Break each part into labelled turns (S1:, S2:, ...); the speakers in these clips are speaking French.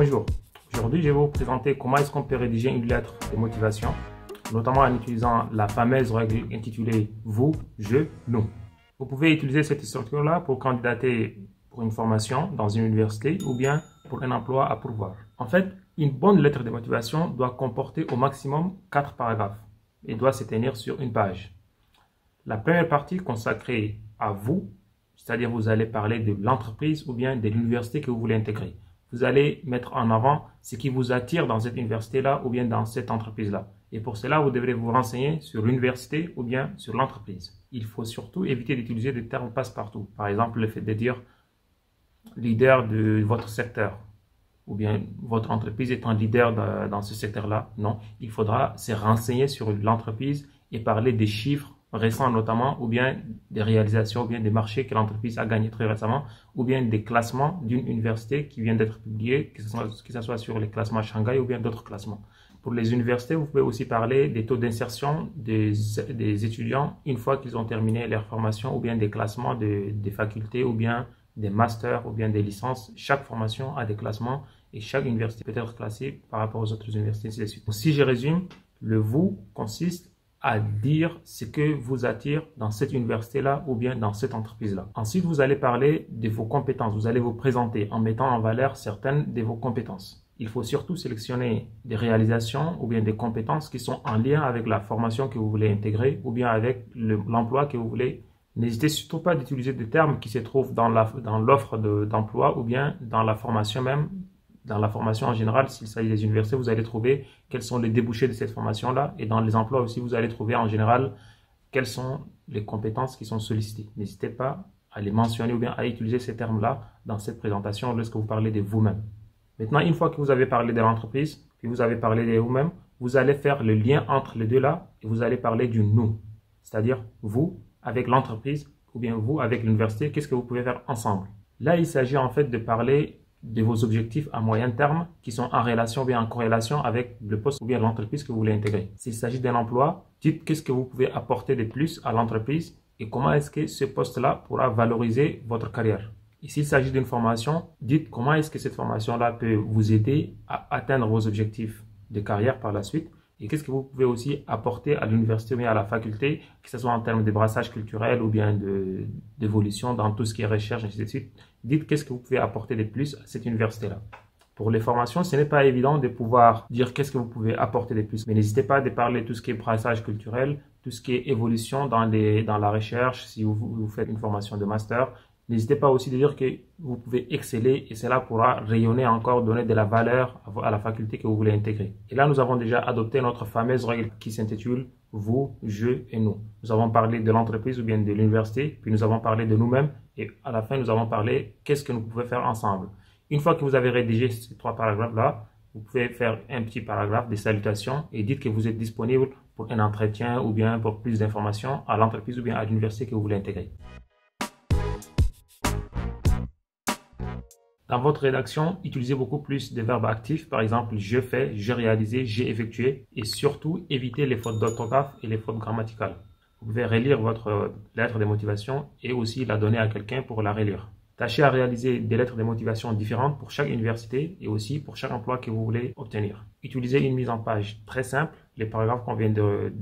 S1: Bonjour, aujourd'hui je vais vous présenter comment est-ce qu'on peut rédiger une lettre de motivation, notamment en utilisant la fameuse règle intitulée « Vous, je, nous ». Vous pouvez utiliser cette structure-là pour candidater pour une formation dans une université ou bien pour un emploi à pourvoir. En fait, une bonne lettre de motivation doit comporter au maximum 4 paragraphes et doit se tenir sur une page. La première partie consacrée à vous, c'est-à-dire vous allez parler de l'entreprise ou bien de l'université que vous voulez intégrer. Vous allez mettre en avant ce qui vous attire dans cette université-là ou bien dans cette entreprise-là. Et pour cela, vous devrez vous renseigner sur l'université ou bien sur l'entreprise. Il faut surtout éviter d'utiliser des termes passe-partout. Par exemple, le fait de dire leader de votre secteur ou bien votre entreprise étant leader dans ce secteur-là. Non, il faudra se renseigner sur l'entreprise et parler des chiffres récents notamment, ou bien des réalisations, ou bien des marchés que l'entreprise a gagnés très récemment, ou bien des classements d'une université qui vient d'être publiés, que ce soit sur les classements Shanghai ou bien d'autres classements. Pour les universités, vous pouvez aussi parler des taux d'insertion des étudiants une fois qu'ils ont terminé leur formation, ou bien des classements des facultés, ou bien des masters, ou bien des licences. Chaque formation a des classements et chaque université peut être classée par rapport aux autres universités, ainsi de suite. Si je résume, le vous consiste à dire ce que vous attire dans cette université-là ou bien dans cette entreprise-là. Ensuite, vous allez parler de vos compétences. Vous allez vous présenter en mettant en valeur certaines de vos compétences. Il faut surtout sélectionner des réalisations ou bien des compétences qui sont en lien avec la formation que vous voulez intégrer ou bien avec l'emploi que vous voulez. N'hésitez surtout pas d'utiliser des termes qui se trouvent dans l'offre d'emploi ou bien dans la formation même. Dans la formation en général, s'il s'agit des universités, vous allez trouver quels sont les débouchés de cette formation-là. Et dans les emplois aussi, vous allez trouver en général quelles sont les compétences qui sont sollicitées. N'hésitez pas à les mentionner ou bien à utiliser ces termes-là dans cette présentation lorsque vous parlez de vous-même. Maintenant, une fois que vous avez parlé de l'entreprise, puis vous avez parlé de vous-même, vous allez faire le lien entre les deux là et vous allez parler du nous. C'est-à-dire vous avec l'entreprise ou bien vous avec l'université, qu'est-ce que vous pouvez faire ensemble. Là, il s'agit en fait de parler de vos objectifs à moyen terme qui sont en relation ou bien en corrélation avec le poste ou bien l'entreprise que vous voulez intégrer. S'il s'agit d'un emploi, dites qu'est-ce que vous pouvez apporter de plus à l'entreprise et comment est-ce que ce poste-là pourra valoriser votre carrière. Et s'il s'agit d'une formation, dites comment est-ce que cette formation-là peut vous aider à atteindre vos objectifs de carrière par la suite. Et qu'est-ce que vous pouvez aussi apporter à l'université ou bien à la faculté, que ce soit en termes de brassage culturel ou bien d'évolution dans tout ce qui est recherche, ainsi de suite. Dites qu'est-ce que vous pouvez apporter de plus à cette université-là. Pour les formations, ce n'est pas évident de pouvoir dire qu'est-ce que vous pouvez apporter de plus. Mais n'hésitez pas à parler de tout ce qui est brassage culturel, tout ce qui est évolution dans la recherche, si vous faites une formation de master. N'hésitez pas aussi à dire que vous pouvez exceller et cela pourra rayonner encore, donner de la valeur à la faculté que vous voulez intégrer. Et là, nous avons déjà adopté notre fameuse règle qui s'intitule « Vous, je et nous ». Nous avons parlé de l'entreprise ou bien de l'université, puis nous avons parlé de nous-mêmes et à la fin, nous avons parlé qu'est-ce que nous pouvons faire ensemble. Une fois que vous avez rédigé ces 3 paragraphes-là, vous pouvez faire un petit paragraphe de salutation et dites que vous êtes disponible pour un entretien ou bien pour plus d'informations à l'entreprise ou bien à l'université que vous voulez intégrer. Dans votre rédaction, utilisez beaucoup plus de verbes actifs, par exemple « je fais »,« j'ai réalisé »,« j'ai effectué » et surtout évitez les fautes d'orthographe et les fautes grammaticales. Vous pouvez relire votre lettre de motivation et aussi la donner à quelqu'un pour la relire. Tâchez à réaliser des lettres de motivation différentes pour chaque université et aussi pour chaque emploi que vous voulez obtenir. Utilisez une mise en page très simple. Les paragraphes qu'on vient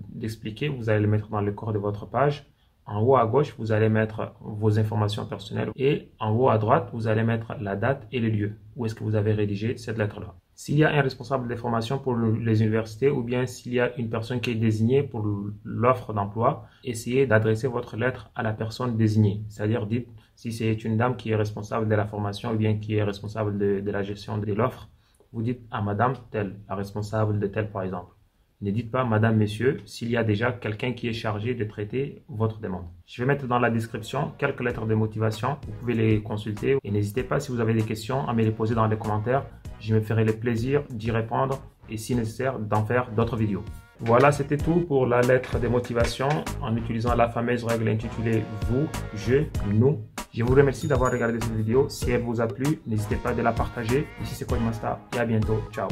S1: d'expliquer, vous allez les mettre dans le corps de votre page. En haut à gauche, vous allez mettre vos informations personnelles et en haut à droite, vous allez mettre la date et le lieu. Où est-ce que vous avez rédigé cette lettre-là? S'il y a un responsable des formations pour les universités ou bien s'il y a une personne qui est désignée pour l'offre d'emploi, essayez d'adresser votre lettre à la personne désignée. C'est-à-dire, dites si c'est une dame qui est responsable de la formation ou bien qui est responsable de la gestion de l'offre, vous dites à madame telle, la responsable de telle par exemple. Ne dites pas madame, monsieur, s'il y a déjà quelqu'un qui est chargé de traiter votre demande. Je vais mettre dans la description quelques lettres de motivation. Vous pouvez les consulter et n'hésitez pas si vous avez des questions à me les poser dans les commentaires. Je me ferai le plaisir d'y répondre et si nécessaire d'en faire d'autres vidéos. Voilà, c'était tout pour la lettre de motivation en utilisant la fameuse règle intitulée « Vous, je, nous ». Je vous remercie d'avoir regardé cette vidéo. Si elle vous a plu, n'hésitez pas à la partager. Ici c'est Codemaster et à bientôt. Ciao.